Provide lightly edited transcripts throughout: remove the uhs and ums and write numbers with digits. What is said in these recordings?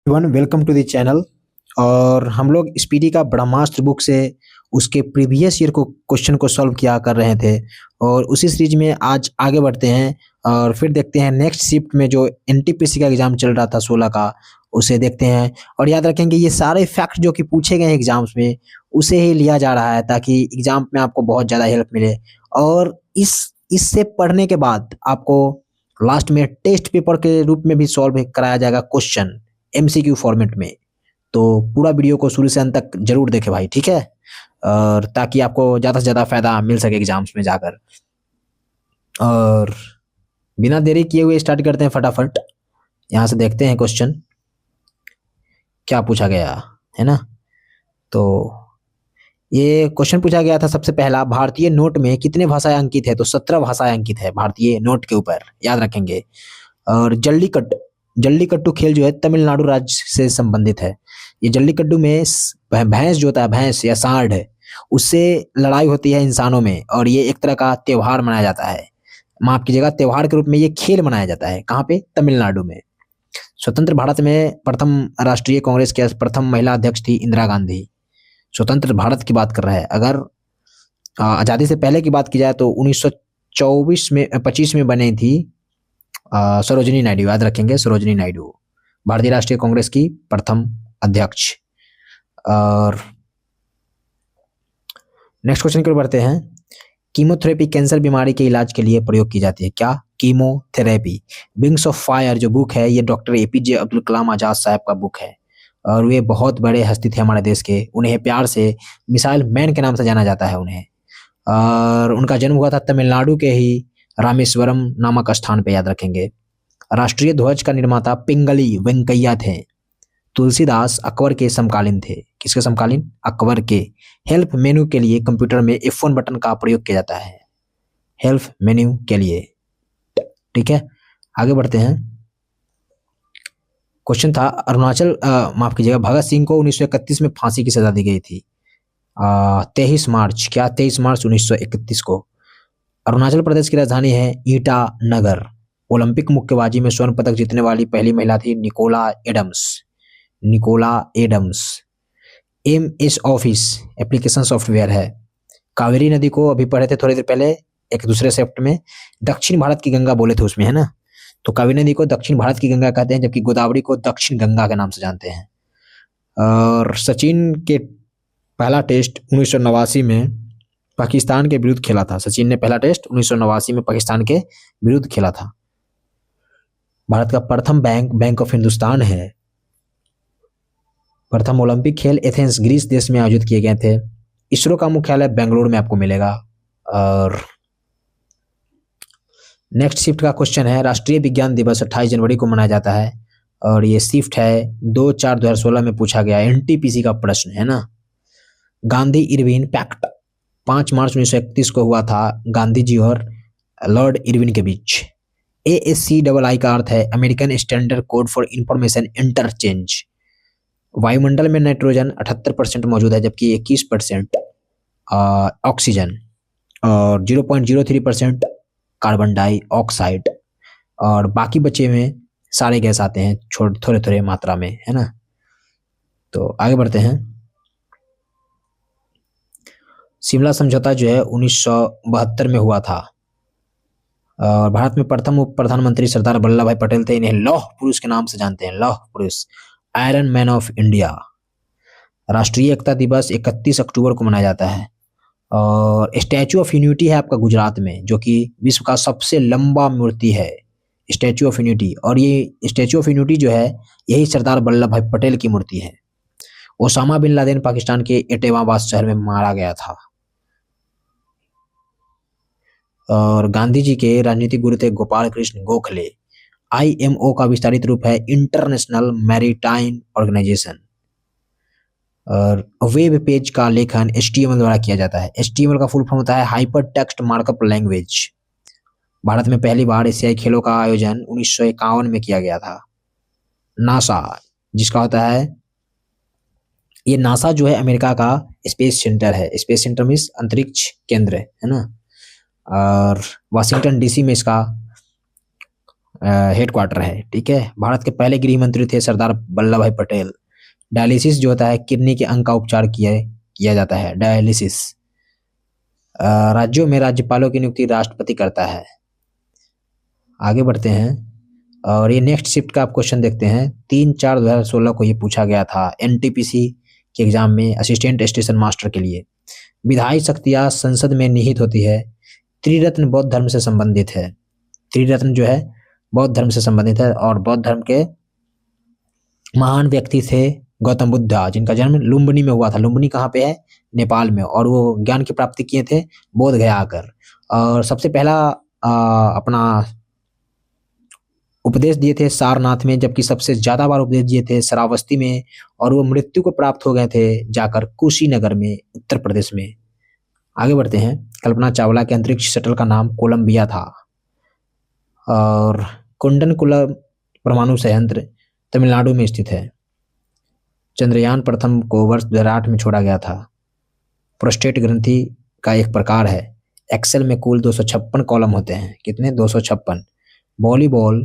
Everyone welcome to the channel. और हम लोग स्पीडी का ब्रह्मास्त्र बुक से उसके प्रीवियस ईयर को क्वेश्चन को सॉल्व किया कर रहे थे और उसी सीरीज में आज आगे बढ़ते हैं और फिर देखते हैं नेक्स्ट शिफ्ट में जो एनटीपीसी का एग्जाम चल रहा था 16 का, उसे देखते हैं। और याद रखेंगे ये सारे फैक्ट जो कि पूछे गए हैं एग्जाम्स में उसे ही लिया जा रहा है ताकि एग्जाम में आपको बहुत ज़्यादा हेल्प मिले। और इससे पढ़ने के बाद आपको लास्ट में टेस्ट पेपर के रूप में भी सॉल्व कराया जाएगा क्वेश्चन एमसीक्यू फॉर्मेट में। तो पूरा वीडियो को शुरू से अंत तक जरूर देखें भाई, ठीक है, और ताकि आपको ज़्यादा से ज़्यादा फायदा मिल सके एग्जाम्स में जाकर। और बिना देरी किए हुए स्टार्ट करते हैं फटाफट। यहाँ से देखते हैं क्वेश्चन क्या पूछा गया है ना। तो ये क्वेश्चन पूछा गया था सबसे पहला, भारतीय नोट में कितने भाषाएं अंकित है? तो 17 भाषाएं अंकित है भारतीय नोट के ऊपर, याद रखेंगे। और जल्लीकट्टू खेल जो है तमिलनाडु राज्य से संबंधित है। ये जल्लीकट्टू में भैंस जो होता है, भैंस या सांड है, उससे लड़ाई होती है इंसानों में और ये एक तरह का त्योहार मनाया जाता है। माफ कीजिएगा, त्योहार के रूप में ये खेल मनाया जाता है। कहाँ पे? तमिलनाडु में। स्वतंत्र भारत में प्रथम राष्ट्रीय कांग्रेस के प्रथम महिला अध्यक्ष थी इंदिरा गांधी। स्वतंत्र भारत की बात कर रहा है। अगर आज़ादी से पहले की बात की जाए तो 1924 में 25 में बनी थी सरोजिनी नायडू, याद रखेंगे, सरोजिनी नायडू भारतीय राष्ट्रीय कांग्रेस की प्रथम अध्यक्ष। और नेक्स्ट क्वेश्चन की ओर बढ़ते हैं। कीमोथेरेपी कैंसर बीमारी के इलाज के लिए प्रयोग की जाती है। क्या? कीमोथेरेपी। विंग्स ऑफ फायर जो बुक है ये डॉक्टर एपीजे अब्दुल कलाम आजाद साहब का बुक है और वे बहुत बड़े हस्ती थे हमारे देश के। उन्हें प्यार से मिसाइल मैन के नाम से जाना जाता है उन्हें। और उनका जन्म हुआ था तमिलनाडु के ही रामेश्वरम नामक स्थान पे, याद रखेंगे। राष्ट्रीय ध्वज का निर्माता पिंगली वेंकैया थे। तुलसीदास अकबर के समकालीन थे। किसके समकालीन? अकबर के। हेल्प मेन्यू के लिए कंप्यूटर में F1 बटन का प्रयोग किया जाता है, हेल्प मेन्यू के लिए, ठीक है। आगे बढ़ते हैं। क्वेश्चन था अरुणाचल माफ कीजिएगा, भगत सिंह को 1931 में फांसी की सजा दी गई थी। 23 मार्च, क्या 23 मार्च 1931 को। अरुणाचल प्रदेश की राजधानी है ईटानगर। ओलंपिक मुक्केबाजी में स्वर्ण पदक जीतने वाली पहली महिला थी Nicola Adams. MS office application software है। कावेरी नदी को अभी पढ़े थे थोड़ी देर पहले एक दूसरे सेप्ट में, दक्षिण भारत की गंगा बोले थे उसमें, है ना। तो कावेरी नदी को दक्षिण भारत की गंगा कहते हैं जबकि गोदावरी को दक्षिण गंगा के नाम से जानते हैं। और सचिन के पहला टेस्ट 1989 में पाकिस्तान के विरुद्ध खेला था। सचिन ने पहला टेस्ट 1989 में पाकिस्तान के विरुद्ध खेला था। भारत का प्रथम बैंक ऑफ हिंदुस्तान है। प्रथम ओलंपिक खेल एथेंस ग्रीस देश में आयोजित किए गए थे। इसरो का मुख्यालय बेंगलुरु में आपको मिलेगा। और नेक्स्ट शिफ्ट का क्वेश्चन है, राष्ट्रीय विज्ञान दिवस 28 जनवरी को मनाया जाता है और ये शिफ्ट है 2/4/2016 में पूछा गया एनटीपीसी का प्रश्न, है ना। गांधी इरविन पैक्ट 5 मार्च 1931 को हुआ था गांधी जी और लॉर्ड इरविन के बीच। ASCII का अर्थ है American standard code for information interchange. वायुमंडल में नाइट्रोजन 78% मौजूद है जबकि 21% ऑक्सीजन और 0.03% कार्बन डाइऑक्साइड और बाकी बचे में सारे गैस आते हैं थोड़े थोड़े मात्रा में, है ना। तो आगे बढ़ते हैं। शिमला समझौता जो है 1972 में हुआ था और भारत में प्रथम उप प्रधानमंत्री सरदार वल्लभ भाई पटेल थे। इन्हें लौह पुरुष के नाम से जानते हैं, लौह पुरुष, आयरन मैन ऑफ इंडिया। राष्ट्रीय एकता दिवस 31 अक्टूबर को मनाया जाता है और स्टैचू ऑफ यूनिटी है आपका गुजरात में जो कि विश्व का सबसे लंबा मूर्ति है, स्टैचू ऑफ यूनिटी। और ये स्टैचू ऑफ यूनिटी जो है यही सरदार वल्लभ भाई पटेल की मूर्ति है। ओसामा बिन लादेन पाकिस्तान के एटेमाबाद शहर में मारा गया था। और गांधी जी के राजनीतिक गुरु थे गोपाल कृष्ण गोखले। IMO का विस्तारित रूप है इंटरनेशनल मैरीटाइम ऑर्गेनाइजेशन। और वेब पेज का लेखन HTML द्वारा किया जाता है। HTML का फुल फॉर्म होता है hyper text markup language. Bharat में पहली बार एशियाई खेलों का आयोजन 1951 में किया गया था। नासा जिसका होता है, ये नासा जो है अमेरिका का स्पेस सेंटर है। स्पेस सेंटर मीन्स अंतरिक्ष केंद्र, है ना। और वाशिंगटन DC में इसका हेड क्वार्टर है। ठीक है, भारत के पहले गृह मंत्री थे सरदार वल्लभ भाई पटेल। डायलिसिस जो होता है किडनी के अंग का उपचार किया जाता है, डायलिसिस। राज्यों में राज्यपालों की नियुक्ति राष्ट्रपति करता है। आगे बढ़ते हैं और ये नेक्स्ट शिफ्ट का आप क्वेश्चन देखते हैं। 3/4/2016 को ये पूछा गया था एनटीपीसी के एग्जाम में, असिस्टेंट स्टेशन मास्टर के लिए। विधायी शक्तियां संसद में निहित होती है। त्रिरत्न बौद्ध धर्म से संबंधित है। त्रिरत्न जो है बौद्ध धर्म से संबंधित है और बौद्ध धर्म के महान व्यक्ति थे गौतम बुद्ध, जिनका जन्म लुम्बिनी में हुआ था। लुम्बिनी कहाँ पे है? नेपाल में। और वो ज्ञान की प्राप्ति किए थे बोध गया आकर। और सबसे पहला अपना उपदेश दिए थे सारनाथ में, जबकि सबसे ज्यादा बार उपदेश दिए थे श्रावस्ती में। और वो मृत्यु को प्राप्त हो गए थे जाकर कुशीनगर में, उत्तर प्रदेश में। आगे बढ़ते हैं। कल्पना चावला के अंतरिक्ष शटल का नाम कोलंबिया था। और कुंडनकुलम परमाणु संयंत्र तमिलनाडु में स्थित है। चंद्रयान प्रथम को वर्ष 2008 में छोड़ा गया था। प्रोस्टेट ग्रंथि का एक प्रकार है। एक्सेल में कुल 256 कॉलम होते हैं। कितने? 256। वॉलीबॉल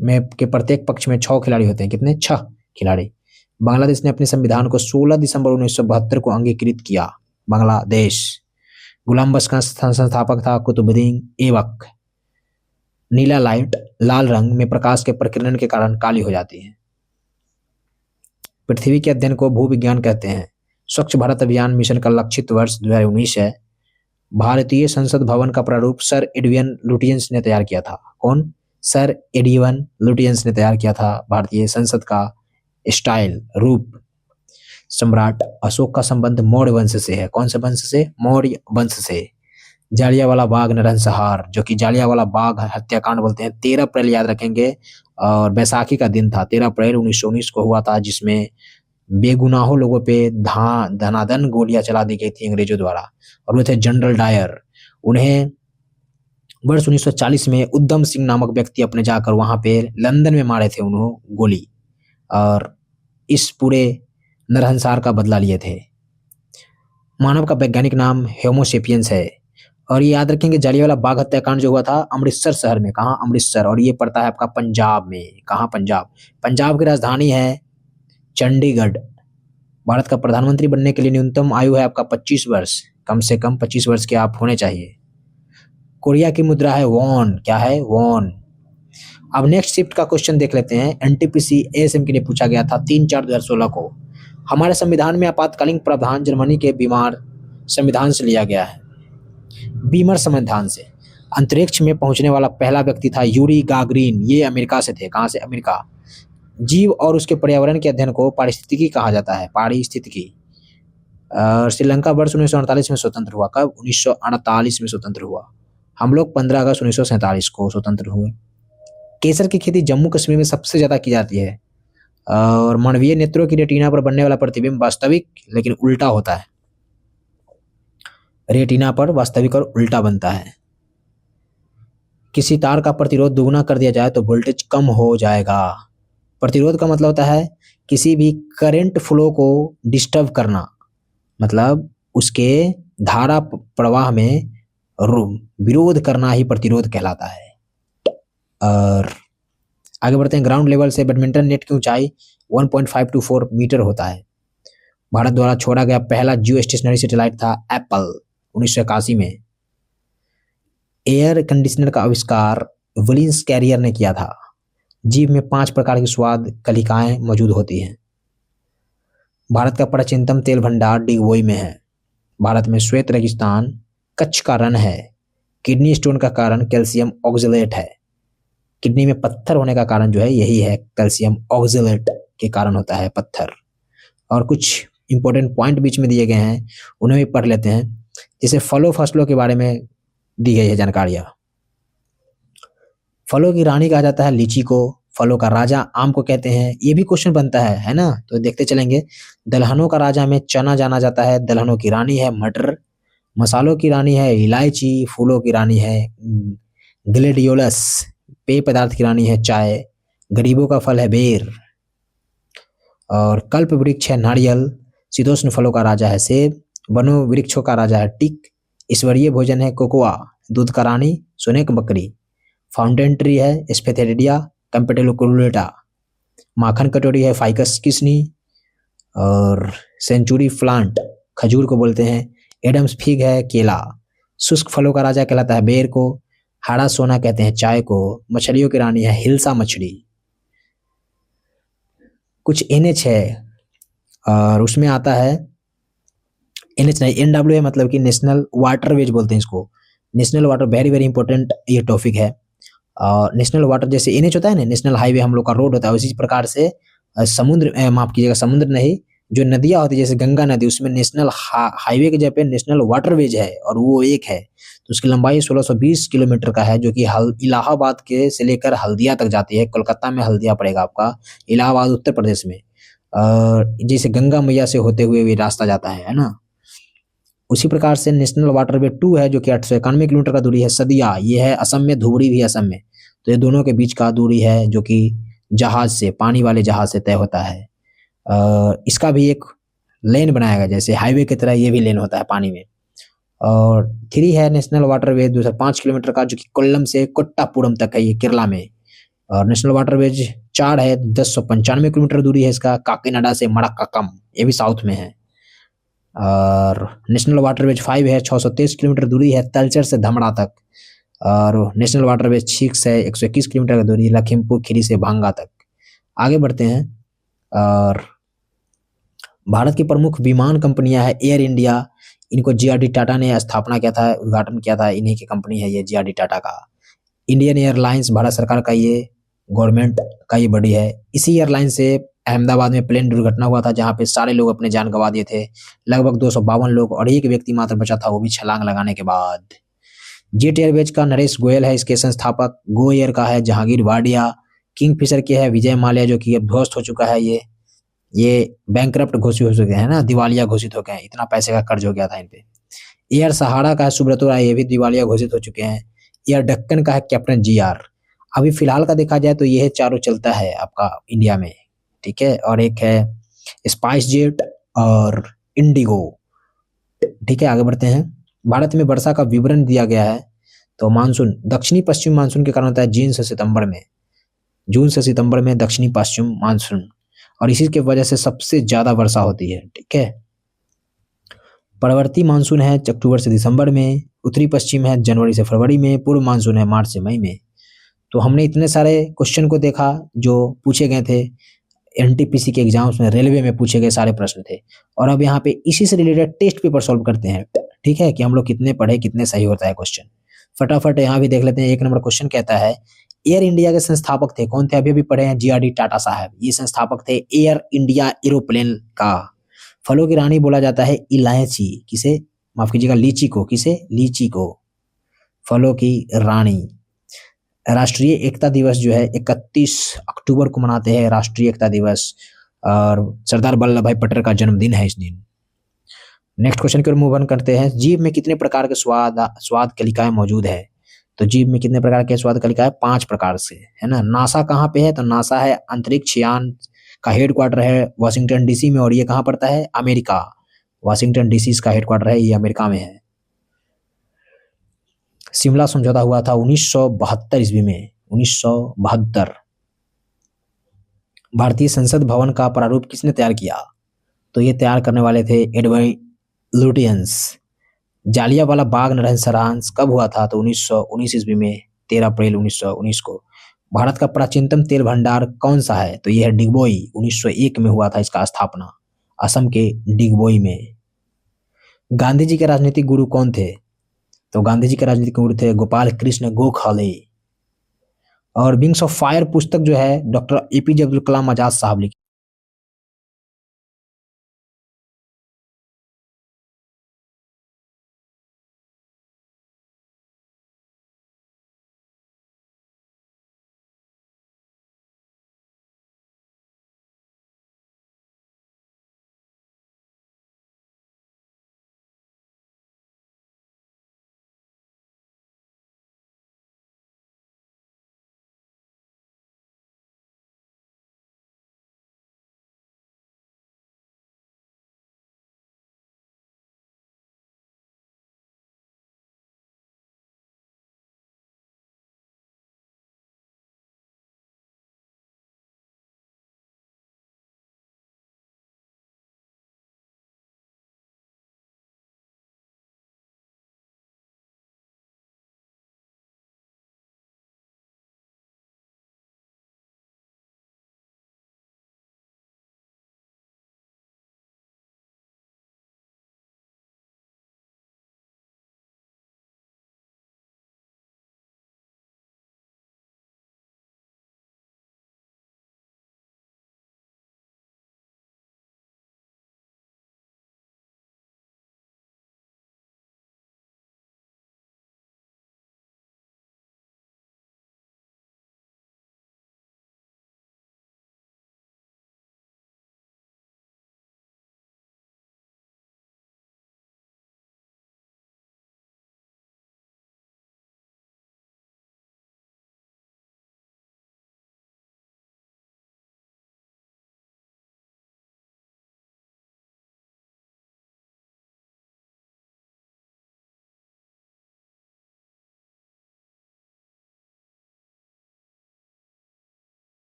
में के प्रत्येक पक्ष में 6 खिलाड़ी होते हैं। कितने? 6 खिलाड़ी। बांग्लादेश ने अपने संविधान को 16 दिसंबर 1972 को अंगीकृत किया। बांग्लादेश। गुलाम बख्श का संस्थापक था कुतुबुद्दीन ऐबक। नीला लाइट लाल रंग में प्रकाश के प्रकीर्णन के कारण काली हो जाती है। पृथ्वी के अध्ययन को भूविज्ञान कहते हैं। स्वच्छ भारत अभियान मिशन का लक्षित वर्ष 2019 है। भारतीय संसद भवन का प्रारूप सर एडविन लुटियंस ने तैयार किया था। कौन? सर एडविन लुटियंस ने तैयार किया था भारतीय संसद का स्टाइल, रूप। सम्राट अशोक का संबंध मौर्य वंश से है। कौन से वंश से? मौर्य वंश से। जालियांवाला बाग नरसंहार, जो कि जालियांवाला बाग हत्याकांड बोलते हैं, 13 अप्रैल याद रखेंगे। और बैसाखी का दिन था, 13 अप्रैल 1919 को हुआ था, जिसमें बेगुनाहों लोगों पे धनाधन गोलियां चला दी गई थी अंग्रेजों द्वारा। और वो थे जनरल डायर। उन्हें वर्ष 1940 में उद्यम सिंह नामक व्यक्ति अपने जाकर वहां पे लंदन में मारे थे उन्होंने गोली, और इस पूरे नरसंहार का बदला लिए थे। मानव का वैज्ञानिक नाम होमोसेपियंस है। और ये याद रखेंगे जालियांवाला बाग हत्याकांड जो हुआ था अमृतसर शहर में। कहाँ? अमृतसर। और ये पड़ता है आपका पंजाब में। कहाँ? पंजाब। पंजाब की राजधानी है चंडीगढ़। भारत का प्रधानमंत्री बनने के लिए न्यूनतम आयु है आपका 25 वर्ष। कम से कम 25 वर्ष के आप होने चाहिए। कोरिया की मुद्रा है वॉन। क्या है? वॉन। अब नेक्स्ट शिफ्ट का क्वेश्चन देख लेते हैं। एनटीपीसी एएसएम के लिए पूछा गया था 3/4/2016 को। हमारे संविधान में आपातकालीन प्रावधान जर्मनी के बीमार संविधान से लिया गया है। बीमर संविधान से। अंतरिक्ष में पहुंचने वाला पहला व्यक्ति था यूरी गागरिन। ये अमेरिका से थे। कहाँ से? अमेरिका। जीव और उसके पर्यावरण के अध्ययन को पारिस्थितिकी कहा जाता है। पारिस्थितिकी। श्रीलंका वर्ष 1948 में स्वतंत्र हुआ। कब? 1948 में स्वतंत्र हुआ। हम लोग 15 अगस्त 1947 को स्वतंत्र हुए। केसर की खेती जम्मू कश्मीर में सबसे ज्यादा की जाती है। और मानवीय नेत्रों की रेटिना पर बनने वाला प्रतिबिंब वास्तविक लेकिन उल्टा होता है। रेटिना पर वास्तविक और उल्टा बनता है। किसी तार का प्रतिरोध दुगुना कर दिया जाए तो वोल्टेज कम हो जाएगा। प्रतिरोध का मतलब होता है किसी भी करंट फ्लो को डिस्टर्ब करना, मतलब उसके धारा प्रवाह में विरोध करना ही प्रतिरोध कहलाता है। और आगे बढ़ते हैं। ग्राउंड लेवल से बैडमिंटन नेट की ऊंचाई 1.524 मीटर होता है। भारत द्वारा छोड़ा गया पहला जियो स्टेशनरी सैटेलाइट था एप्पल 1981 में। एयर कंडीशनर का आविष्कार विलियम्स कैरियर ने किया था। जीभ में 5 प्रकार की स्वाद कलिकाएं मौजूद होती हैं। भारत का प्राचीनतम तेल भंडार डिगबोई में है। भारत में श्वेत रेगिस्तान कच्छ का रण है। किडनी स्टोन का कारण कैल्शियम ऑक्जेलेट है। किडनी में पत्थर होने का कारण जो है यही है, कैल्शियम ऑक्जेलेट के कारण होता है पत्थर। और कुछ इंपॉर्टेंट पॉइंट बीच में दिए गए हैं, उन्हें भी पढ़ लेते हैं। जैसे फलों फसलों के बारे में दी गई है जानकारियां। फलों की रानी कहा जाता है लीची को। फलों का राजा आम को कहते हैं। ये भी क्वेश्चन बनता है ना, तो देखते चलेंगे। दलहनों का राजा में चना जाना जाता है। दलहनों की रानी है मटर। मसालों की रानी है इलायची। फूलों की रानी है ग्लेडियोलस। पेय पदार्थ की रानी है चाय। गरीबों का फल है बेर। और कल्प वृक्ष है नारियल। शीतोष्ण फलों का राजा है सेब। वनों वृक्षों का राजा है टीक। ईश्वरीय भोजन है कोकोआ। दूध का रानी सुनेक बकरी। फाउंटेन ट्री है स्पेथेरिडिया कैम्पेटेलोकुलेटा। माखन कटोरी है फाइकस किस्नी। और सेंचुरी प्लांट खजूर को बोलते हैं। एडम्स फिग है केला। शुष्क फलों का राजा कहलाता है बेर को। हाड़ा सोना कहते हैं चाय को। मछलियों की रानी है हिल्सा मछली। कुछ NH है और उसमें आता है NH नहीं NW है, मतलब कि नेशनल वाटरवेज बोलते हैं इसको। National water very very important ये टॉपिक है। और नेशनल वाटर जैसे NH होता है ना, नेशनल हाईवे हम लोग का रोड होता है, उसी प्रकार से समुद्र माफ कीजिएगा समुद्र नहीं, जो नदियां होती है जैसे गंगा नदी, उसमें नेशनल हाईवे के जगह पे नेशनल वाटरवेज है और वो एक है। तो उसकी लंबाई 1620 किलोमीटर का है, जो कि इलाहाबाद के से लेकर हल्दिया तक जाती है। कोलकाता में हल्दिया पड़ेगा आपका, इलाहाबाद उत्तर प्रदेश में। और जैसे गंगा मैया से होते हुए भी रास्ता जाता है ना। उसी प्रकार से नेशनल वाटरवे 2 है जो कि 891 किलोमीटर का दूरी है। सदिया ये है असम में, धुबरी भी असम में। तो ये दोनों के बीच का दूरी है जो कि जहाज से, पानी वाले जहाज से तय होता है। इसका भी एक लेन बनाया गया, जैसे हाईवे की तरह ये भी लेन होता है पानी में। और 3 है नेशनल वाटरवे 205 किलोमीटर का, जो कि कोल्लम से कोट्टापुरम तक है, ये केरला में। और नेशनल वाटरवेज 4 है 1095 किलोमीटर दूरी है इसका, काकीनाडा से मडक्काम, ये भी साउथ में है। और नेशनल वाटरवेज 5 है 623 किलोमीटर दूरी है, तलचर से धमड़ा तक। और नेशनल वाटरवेज 6 है 121 किलोमीटर की दूरी, लखीमपुर खीरी से भांगा तक। आगे बढ़ते हैं। और भारत की प्रमुख विमान कंपनियां है एयर इंडिया, इनको GRD टाटा ने स्थापना किया था, उद्घाटन किया था, इन्हीं की कंपनी है ये GRD टाटा का। इंडियन एयरलाइंस भारत सरकार का ये गवर्नमेंट का ये बड़ी है। इसी एयरलाइन से अहमदाबाद में प्लेन दुर्घटना हुआ था, जहां पे सारे लोग अपने जान गंवा दिए थे, लगभग 252 लोग, और एक व्यक्ति मात्र बचा था, वो भी छलांग लगाने के बाद। जेट एयरवेज का नरेश गोयल है इसके संस्थापक। गो एयर का है जहांगीर वाडिया। किंगफिशर के है विजय माल्या, जो कि अब ध्वस्त हो चुका है। ये बैंकरप्ट घोषित हो चुके हैं ना, दिवालिया घोषित हो गए हैं, इतना पैसे का कर्ज हो गया था इन पे। एयर सहारा का है सुब्रतो राय, ये भी दिवालिया घोषित हो चुके हैं। एयर डक्कन का है कैप्टन GR। अभी फिलहाल का देखा जाए तो यह चारों चलता है आपका इंडिया में, ठीक है। और एक है स्पाइस जेट और इंडिगो, ठीक है। आगे बढ़ते हैं। भारत में वर्षा का विवरण दिया गया है। तो मानसून दक्षिणी पश्चिम मानसून के कारण होता है जून से सितंबर में दक्षिणी पश्चिम मानसून, और इसी के वजह से सबसे ज्यादा वर्षा होती है, ठीक है। परवर्ती मानसून है अक्टूबर से दिसंबर में। उत्तरी पश्चिम है जनवरी से फरवरी में। पूर्व मानसून है मार्च से मई में। तो हमने इतने सारे क्वेश्चन को देखा जो पूछे गए थे NTPC के एग्जाम्स में, रेलवे में पूछे गए सारे प्रश्न थे। और अब यहाँ पे इसी से रिलेटेड टेस्ट पेपर सॉल्व करते हैं, ठीक है, कि हम लोग कितने पढ़े, कितने सही होता है क्वेश्चन। फटाफट यहाँ भी देख लेते हैं। 1 नंबर क्वेश्चन कहता है एयर इंडिया के संस्थापक थे कौन थे? अभी पढ़े हैं GRD टाटा साहब, ये संस्थापक थे एयर इंडिया एरोप्लेन का। फलों की रानी बोला जाता है इलायची, किसे? माफ कीजिएगा लीची को। किसे? लीची को फलों की रानी। राष्ट्रीय एकता दिवस जो है 31 अक्टूबर को मनाते हैं, राष्ट्रीय एकता दिवस। और सरदार वल्लभ भाई पटेल का जन्मदिन है इस दिन। नेक्स्ट क्वेश्चन की ओर मूव ऑन करते हैं। जीभ में कितने प्रकार के स्वाद कलिकाएं मौजूद है? तो जीभ में कितने प्रकार के स्वाद कलिकाएं? 5 प्रकार से, है ना। नासा कहाँ पे है? तो नासा है अंतरिक्ष यान का हेडक्वार्टर है वाशिंगटन DC में, और ये कहाँ पड़ता है? अमेरिका। वाशिंगटन DC इसका हेडक्वार्टर है, ये अमेरिका में है। शिमला समझौता हुआ था 1972 ईस्वी में, 1972। भारतीय संसद भवन का प्रारूप किसने तैयार किया? तो ये तैयार करने वाले थे एडवर्ड लुटियंस। जालियांवाला बाग नरसंहार कब हुआ था? तो 1919 ईस्वी में, 13 अप्रैल 1919 को। भारत का प्राचीनतम तेल भंडार कौन सा है? तो यह है डिगबोई। 1901 में हुआ था इसका स्थापना, असम के डिगबोई में। गांधी जी के राजनीतिक गुरु कौन थे? तो गांधी जी के राजनीतिक गुरु थे गोपाल कृष्ण गोखले। और विंग्स ऑफ फायर पुस्तक जो है डॉक्टर APJ अब्दुल कलाम आजाद साहब लिखी।